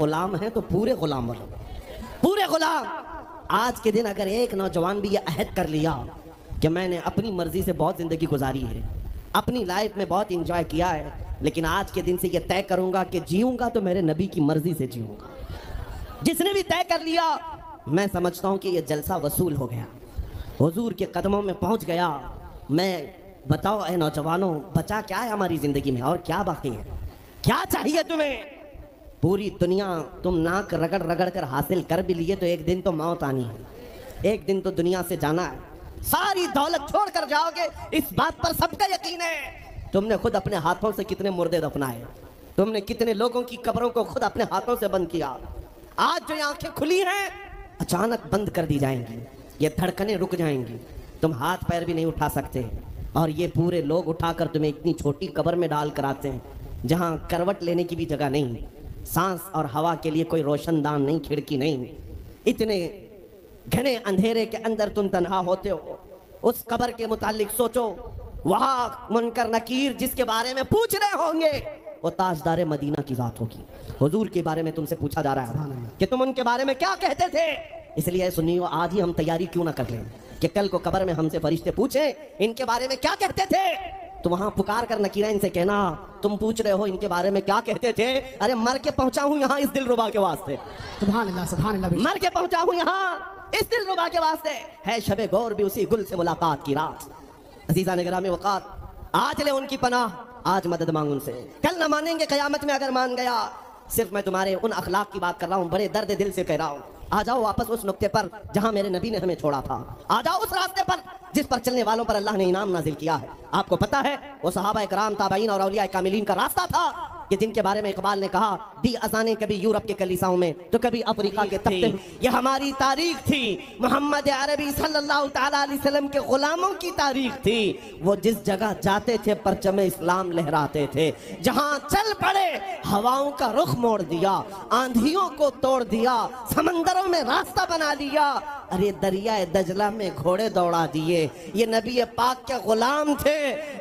गुलाम हैं तो पूरे गुलाम बनो, पूरे गुलाम। आज के दिन अगर एक नौजवान भी ये अहद कर लिया कि मैंने अपनी मर्जी से बहुत जिंदगी गुजारी है, अपनी लाइफ में बहुत इंजॉय किया है, लेकिन आज के दिन से ये तय करूंगा कि जीऊंगा तो मेरे नबी की मर्जी से जीऊंगा, जिसने भी तय कर लिया, मैं समझता हूं कि ये जलसा वसूल हो गया, हुजूर के कदमों में पहुंच गया। मैं बताओ ए नौजवानों, बचा क्या है हमारी जिंदगी में और क्या बाकी है? क्या चाहिए तुम्हें? पूरी दुनिया तुम नाक रगड़ रगड़ कर हासिल कर भी लिए तो एक दिन तो मौत आनी है, एक दिन तो दुनिया से जाना है। सारी दौलत छोड़ कर जाओगे, इस बात पर सबका यकीन है। तुमने खुद अपने हाथों से कितने मुर्दे दफनाए, तुमने कितने लोगों की कब्रों को खुद अपने हाथों से बंद किया। आज जो आंखें खुली हैं अचानक बंद कर दी जाएंगी, ये धड़कनें रुक जाएंगी, तुम हाथ पैर भी नहीं उठा सकते, और ये पूरे लोग उठाकर तुम्हें इतनी छोटी कब्र में डाल कर आते हैं जहां करवट लेने की भी जगह नहीं, सांस और हवा के लिए कोई रोशनदान नहीं, खिड़की नहीं। इतने घने अंधेरे के अंदर तुम तन्हा होते हो। उस कब्र के मुतालिक सोचो, वहां मुनकर नकीर जिसके बारे में पूछ रहे होंगे वो ताजदार मदीना की जात होगी। हुजूर के बारे में तुमसे पूछा जा रहा है कि तुम उनके बारे में क्या कहते थे। इसलिए सुनियो, आज ही हम तैयारी क्यों ना कर लें कि कल को कब्र में हमसे फरिश्ते पूछे इनके बारे में क्या कहते थे, तो वहां पुकार कर नकीरा इनसे कहना, तुम पूछ रहे हो इनके बारे में क्या कहते थे, अरे मर के पहुंचा हूं यहाँ इस दिलरुबा के वास्ते। सुभान अल्लाह, सुभान अल्लाह। मर के पहुंचा हूं यहाँ इस दिलरुबा के वास्ते। है शबे गौर भी उसी गुल से मुलाकात की रात। अजीजा ने गिरामी वक़ात, आज ले उनकी पनाह, आज मदद मांग उनसे, कल न मानेंगे कयामत में अगर मान गया। सिर्फ मैं तुम्हारे उन अखलाक की बात कर रहा हूँ, बड़े दर्द दिल से कह रहा हूँ। आ जाओ वापस उस नुक्ते पर जहां मेरे नबी ने हमें छोड़ा था, आ जाओ उस रास्ते पर जिस पर चलने वालों पर अल्लाह ने इनाम नाजिल किया है। आपको पता है वो सहाबा इकराम, ताबईन और औलिया कामिलीन का रास्ता था कि जिनके बारे में इकबाल ने कहा, दी अज़ानें कभी यूरोप के कलीसाओं में तो कभी अफ्रीका के तख्ते। ये हमारी तारीख थी, मोहम्मद अरबी सल्लल्लाहु तआला अलैहि वसल्लम के गुलामों की तारीख थी। वो जिस जगह जाते थे परचम इस्लाम लहराते थे, जहां चल पड़े हवाओं का रुख मोड़ दिया, आंधियों को तोड़ दिया, समंदरों में रास्ता बना लिया, अरे दरिया दजला में घोड़े दौड़ा दिए। ये नबी पाक के गुलाम थे,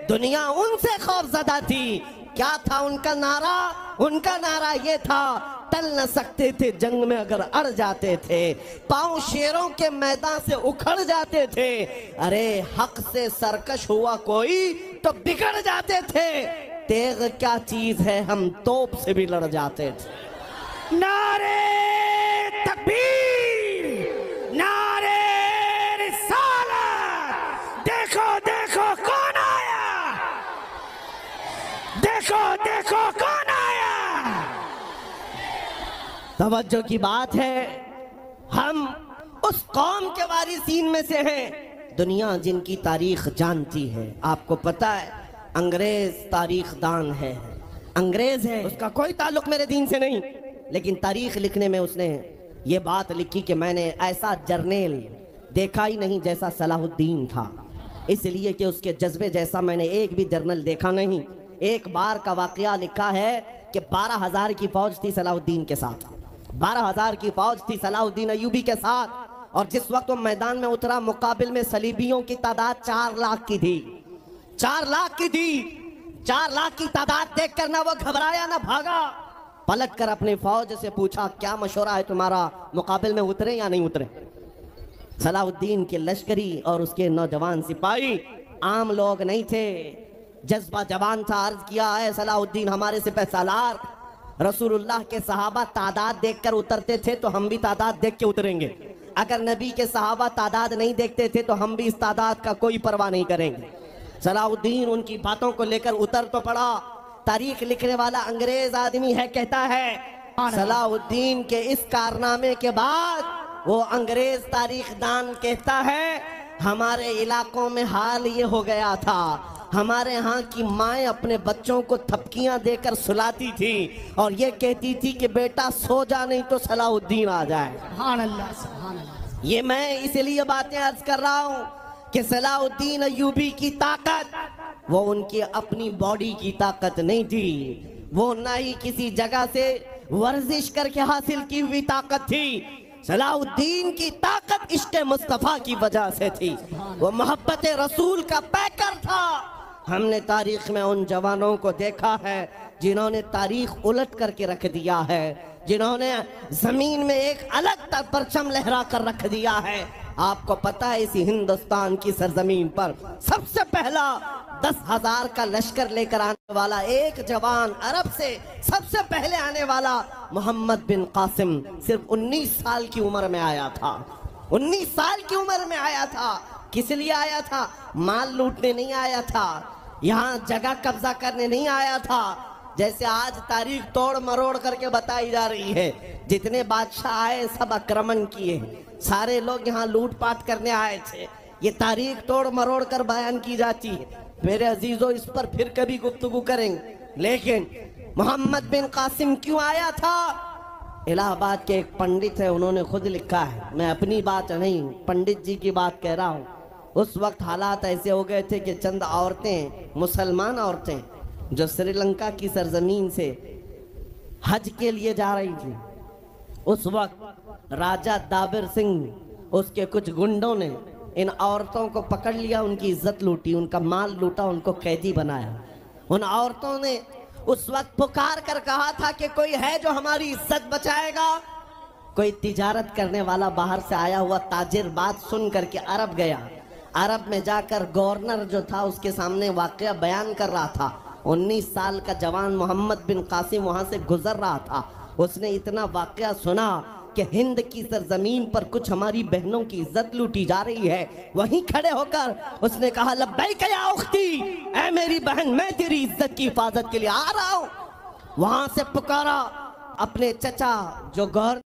दुनिया उनसे खौफजदा थी। क्या था उनका नारा? उनका नारा ये था, टल न सकते थे जंग में अगर अड़ जाते थे, पांव शेरों के मैदान से उखड़ जाते थे, अरे हक से सरकश हुआ कोई तो बिगड़ जाते थे, तेग क्या चीज है हम तोप से भी लड़ जाते थे। नारे तकबीर, नारे रिसालत, देखो देखो कौन आया, देखो देखो कौन आया। तवज्जो की बात है, हम उस कौम के वारिसीन में से हैं, दुनिया जिनकी तारीख जानती है। आपको पता है अंग्रेज तारीख दान है, अंग्रेज है, उसका कोई ताल्लुक मेरे दीन से नहीं, लेकिन तारीख लिखने में उसने ये बात लिखी कि मैंने ऐसा जर्नेल देखा ही नहीं जैसा सलाहुद्दीन था, इसलिए कि उसके जज्बे जैसा मैंने एक भी जर्नल देखा नहीं। एक बार का वाकया लिखा है कि 12,000 की फौज थी सलाहुद्दीन के साथ, 12,000 की फौज थी सलाहुद्दीन अय्यूबी के साथ, और जिस वक्त वो मैदान में उतरा मुकाबिल में सलीबियों की तादाद 4 लाख की थी, 4 लाख की थी। 4 लाख की तादाद देखकर ना वो घबराया ना भागा, पलट कर अपनी फौज से पूछा, क्या मशवरा है तुम्हारा, मुकाबिल में उतरे या नहीं उतरे? सलाहुद्दीन के लश्करी और उसके नौजवान सिपाही आम लोग नहीं थे, जज्बा जवान था। अर्ज किया है सलाहुद्दीन हमारे सिपह सालार, रसूलुल्लाह के सहाबा तादाद देखकर उतरते थे तो हम भी तादाद देख के उतरेंगे, अगर नबी के सहाबा तादाद नहीं देखते थे तो हम भी इस तादाद का कोई परवाह नहीं करेंगे। सलाहुद्दीन उनकी बातों को लेकर उतर तो पड़ा। तारीख लिखने वाला अंग्रेज आदमी है, कहता है सलाहुद्दीन के इस कारनामे के बाद वो अंग्रेज तारीखदान कहता है, हमारे इलाकों में हाल ये हो गया था, हमारे यहाँ की माएँ अपने बच्चों को थपकियां देकर सुलाती थी और ये कहती थी कि बेटा सो जा नहीं तो सलाहुद्दीन आ जाए। सुभान अल्लाह, सुभान अल्लाह। ये मैं इसीलिए बातें अर्ज कर रहा हूँ कि सलाहुद्दीन अय्यूबी की ताकत वो उनकी अपनी बॉडी की ताकत नहीं थी, वो ना ही किसी जगह से वर्जिश करके हासिल की हुई ताकत थी। सलाहुद्दीन की ताकत इश्क़ मुस्तफ़ा की वजह से थी, वो मोहब्बत रसूल का पैकर था। हमने तारीख में उन जवानों को देखा है जिन्होंने तारीख उलट करके रख दिया है। जिन्होंने जमीन में एक अलग परचम लहरा कर रख दिया है। आपको पता है इसी हिंदुस्तान की सरजमीन पर सबसे पहला 10,000 का लश्कर लेकर आने वाला एक जवान, अरब से सबसे पहले आने वाला मोहम्मद बिन कासिम सिर्फ 19 साल की उम्र में आया था। 19 साल की उम्र में आया था। किस लिए आया था? माल लूटने नहीं आया था, यहाँ जगह कब्जा करने नहीं आया था। जैसे आज तारीख तोड़ मरोड़ करके बताई जा रही है, जितने बादशाह आए सब आक्रमण किए, सारे लोग यहाँ लूटपाट करने आए थे। ये तारीख तोड़ मरोड़ कर बयान की जाती है। मेरे अजीजों, इस पर फिर कभी गुफ्तगू करेंगे। लेकिन मोहम्मद बिन कासिम क्यों आया था? इलाहाबाद के एक पंडित है, उन्होंने खुद लिखा है, मैं अपनी बात नहीं पंडित जी की बात कह रहा हूँ। उस वक्त हालात ऐसे हो गए थे कि चंद औरतें, मुसलमान औरतें जो श्रीलंका की सरजमीन से हज के लिए जा रही थी, उस वक्त राजा दाबिर सिंह उसके कुछ गुंडों ने इन औरतों को पकड़ लिया, उनकी इज्जत लूटी, उनका माल लूटा, उनको कैदी बनाया। उन औरतों ने उस वक्त पुकार कर कहा था कि कोई है जो हमारी इज्जत बचाएगा। कोई तिजारत करने वाला बाहर से आया हुआ ताजिर बात सुन करके अरब गया। अरब में जाकर गवर्नर जो था उसके सामने वाकया बयान कर रहा था। 19 साल का जवान मोहम्मद बिन कासिम वहां से गुजर रहा था। उसने इतना वाकया सुना कि हिंद की सरजमीन पर कुछ हमारी बहनों की इज्जत लूटी जा रही है। वहीं खड़े होकर उसने कहा, लब्बैक या उख्ती, ऐ मेरी बहन, मैं तेरी इज्जत की हिफाजत के लिए आ रहा हूं। वहां से पुकारा अपने चचा जो गवर्नर